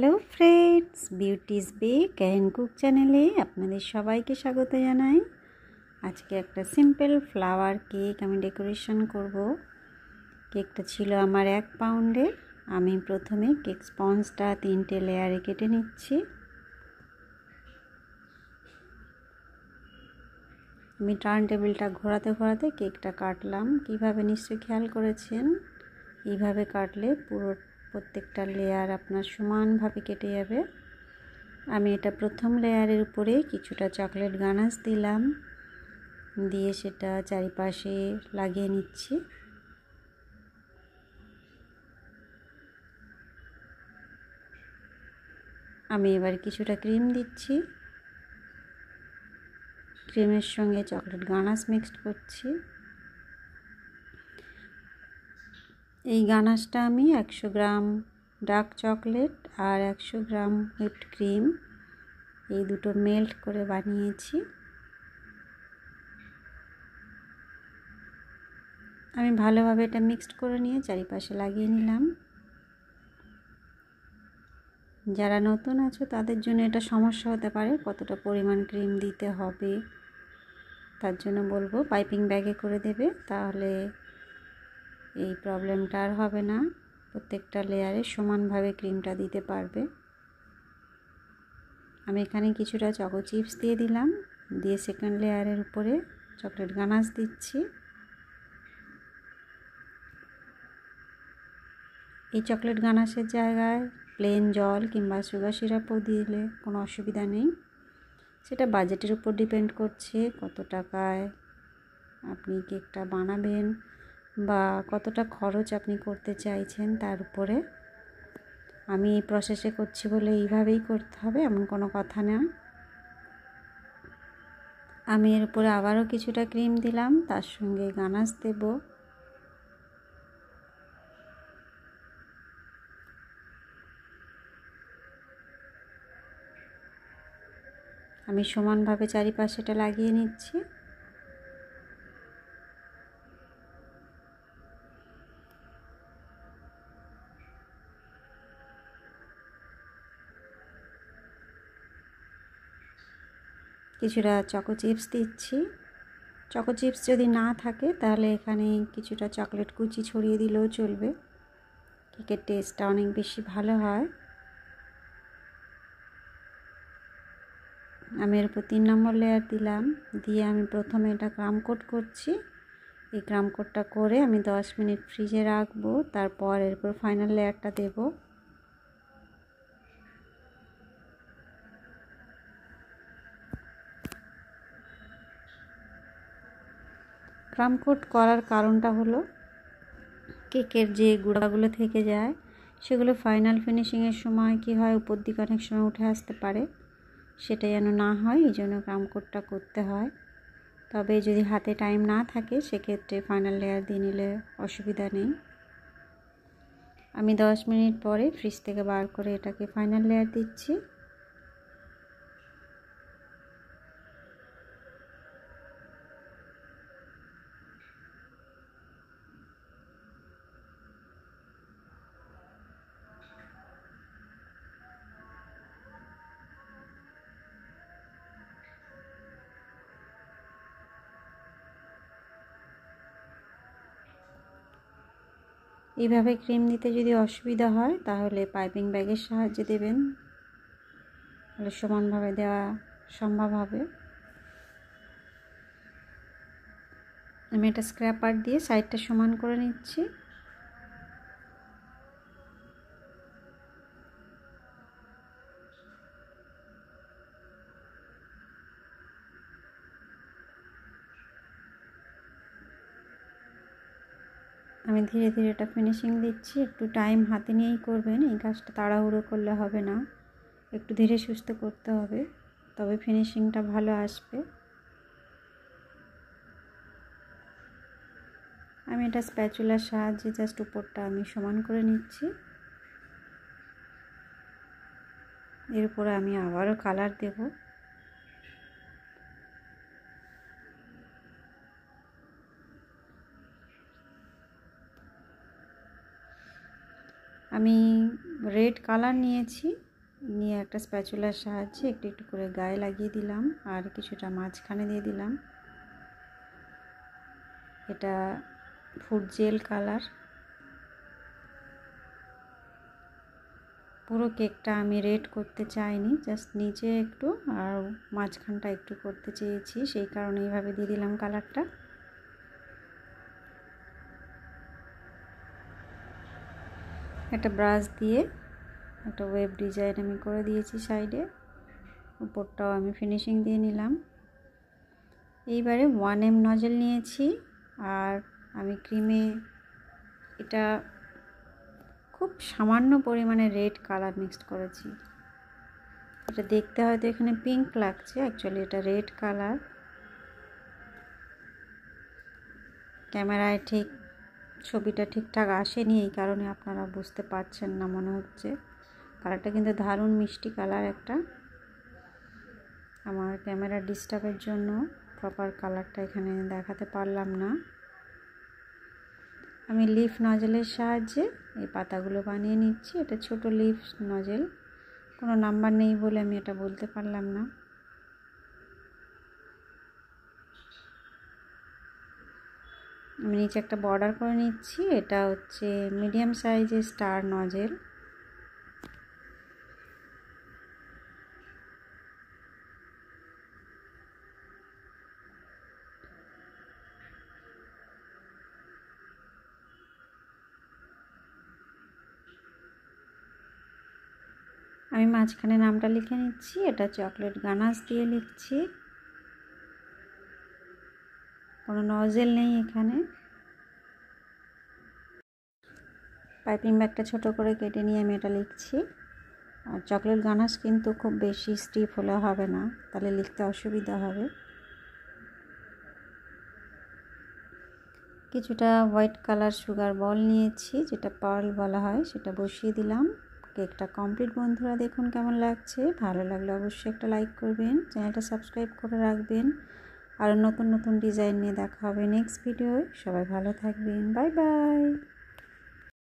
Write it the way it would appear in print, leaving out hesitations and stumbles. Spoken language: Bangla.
Hello friends, beauty's bake and cook চ্যানেলে আপনাদের সবাইকে স্বাগত জানাই। আজকে একটা সিম্পল ফ্লাওয়ার কেক আমি ডেকোরেশন করব। কেকটা ছিল আমার 1 পাউন্ডের। আমি প্রথমে কেক স্পঞ্জটা 3টে লেয়ারে কেটে নিচ্ছি। আমি টার্ন টেবিলটা ঘোরাতে ঘোরাতে কেকটা কাটলাম। কিভাবে নিশ্চয়ই খেয়াল করেছেন, এইভাবে কাটলে প্রত্যেকটা লেয়ার আপনার সমানভাবে কেটে যাবে। আমি এটা প্রথম লেয়ারের উপরে কিছুটা চকলেট গানাশ দিলাম, দিয়ে সেটা চারিপাশে লাগিয়ে নিচ্ছি। আমি এবার কিছুটা ক্রিম দিচ্ছি, ক্রিমের সঙ্গে চকলেট গানাশ মিক্সড করছি। এই গানাশটা আমি 100 গ্রাম ডার্ক চকলেট আর 100 গ্রাম হুইপড ক্রিম এই দুটো মেল্ট করে বানিয়েছি। আমি ভালোভাবে এটা মিক্সড করে নিয়ে চারিপাশে লাগিয়ে নিলাম। যারা নতুন আছো তাদের জন্য এটা সমস্যা হতে পারে কতটা পরিমাণ ক্রিম দিতে হবে, তার জন্য বলবো পাইপিং ব্যাগে করে দেবে, তাহলে এই প্রবলেমটা আর হবে না। প্রত্যেকটা লেয়ারে সমানভাবে ক্রিমটা দিতে পারবে। আমি এখানে কিছুটা চকো চিপস দিয়ে দিলাম, দিয়ে সেকেন্ড লেয়ারের উপরে চকলেট গানাশ দিচ্ছি। এই চকলেট গানাশের জায়গায় প্লেন জল কিংবা সুগার সিরাপও দিলে কোনো অসুবিধা নেই। সেটা বাজেটের উপর ডিপেন্ড করছে, কত টাকায় আপনি কেকটা বানাবেন বা কতটা খরচ আপনি করতে চাইছেন তার উপরে। আমি এই প্রসেসে করছি বলে এইভাবেই করতে হবে এমন কোনো কথা না। আমি এর উপরে আবারও কিছুটা ক্রিম দিলাম, তার সঙ্গে গানাশ দেব। আমি সমানভাবে চারিপাশেটা লাগিয়ে নিচ্ছি। কিছুটা চকো চিপস দিচ্ছি। চকো চিপস যদি না থাকে তাহলে এখানে কিছুটা চকলেট কুচি ছড়িয়ে দিলেও চলবে, কেকের টেস্টটা অনেক বেশি ভালো হয়। আমি এর উপর 3 নম্বর লেয়ার দিলাম, দিয়ে আমি প্রথমে এটা ক্রাম কোট করছি। এই ক্রাম কোটটা করে আমি 10 মিনিট ফ্রিজে রাখবো, তারপর এর উপর ফাইনাল লেয়ারটা দেব। ক্রাম কোট করার কারণটা হলো কেকের যে গুঁড়াগুলো থেকে যায় সেগুলো ফাইনাল ফিনিশিংয়ের সময় কি হয়, উপর দিকে অনেক সময় উঠে আসতে পারে, সেটা যেন না হয় এই জন্য ক্রাম কোটটা করতে হয়। তবে যদি হাতে টাইম না থাকে সেক্ষেত্রে ফাইনাল লেয়ার দিয়ে নিলে অসুবিধা নেই। আমি 10 মিনিট পরে ফ্রিজ থেকে বার করে এটাকে ফাইনাল লেয়ার দিচ্ছি। এইভাবে ক্রিম দিতে যদি অসুবিধা হয় তাহলে পাইপিং ব্যাগের সাহায্যে দেবেন, তাহলে সমানভাবে দেওয়া সম্ভব হবে। আমি এটা স্ক্র্যাপার দিয়ে সাইডটা সমান করে নিচ্ছি। আমি ধীরে ধীরে এটা ফিনিশিং দিচ্ছি। একটু টাইম হাতে নিয়েই করবেন, এই কাজটা তাড়াহুড়ো করলে হবে না, একটু ধীরে সুস্থে করতে হবে, তবে ফিনিশিংটা ভালো আসবে। আমি এটা স্প্যাচুলার সাহায্যে জাস্ট উপরটা আমি সমান করে নিচ্ছি। এর উপরে আমি আবারও কালার দেব। আমি রেড কালার নিয়েছি, নিয়ে একটা স্প্যাচুলার সাহায্যে একটু একটু করে গায়ে লাগিয়ে দিলাম আর কিছুটা মাঝখানে দিয়ে দিলাম। এটা ফুড জেল কালার। পুরো কেকটা আমি রেড করতে চাইনি, জাস্ট নিচে একটু আর মাঝখানটা একটু করতে চেয়েছি, সেই কারণে এইভাবে দিয়ে দিলাম কালারটা। একটা ব্রাশ দিয়ে একটা ওয়েব ডিজাইন আমি করে দিয়েছি সাইডে, উপরটাও আমি ফিনিশিং দিয়ে নিলাম। এইবারে 1M নজেল নিয়েছি আর আমি ক্রিমে এটা খুব সামান্য পরিমাণে রেড কালার মিক্সড করেছি। এটা দেখতে হয়তো এখানে পিঙ্ক লাগছে, অ্যাকচুয়ালি এটা রেড কালার। ক্যামেরায় ঠিক ছবিটা ঠিকঠাক আসেনি, এই কারণে আপনারা বুঝতে পারছেন না মনে হচ্ছে। কালারটা কিন্তু দারুণ মিষ্টি কালার একটা। আমার ক্যামেরা ডিস্টার্বের জন্য প্রপার কালারটা এখানে দেখাতে পারলাম না। আমি লিফ নজেলের সাহায্যে এই পাতাগুলো বানিয়ে নিচ্ছি। এটা ছোট লিফ নজেল, কোনো নাম্বার নেই বলে আমি এটা বলতে পারলাম না। আমি নিচে একটা বর্ডার করে নিচ্ছি। এটা হচ্ছে মিডিয়াম সাইজের স্টার নজেল। আমি মাঝখানে নামটা লিখে নিচ্ছি। এটা চকলেট গানাশ দিয়ে লিখছি, কোনো নজেল নেই এখানে। পাইপিং ব্যাগটা ছোট করে কেটে নিয়ে আমি এটা লিখছি। আর চকলেট গানাশ কিন্তু খুব বেশি স্টিফ হলে হবে না, তাহলে লিখতে অসুবিধা হবে। কিছুটা হোয়াইট কালার সুগার বল নিয়েছি, যেটা পার্ল বলা হয়, সেটা বসিয়ে দিলাম। কেকটা কমপ্লিট বন্ধুরা, দেখুন কেমন লাগছে। ভালো লাগলে অবশ্যই একটা লাইক করবেন, চ্যানেলটা সাবস্ক্রাইব করে রাখবেন। আর নতুন নতুন ডিজাইন নিয়ে দেখা হবে নেক্সট ভিডিওয়। সবাই ভালো থাকবেন, বাই বাই।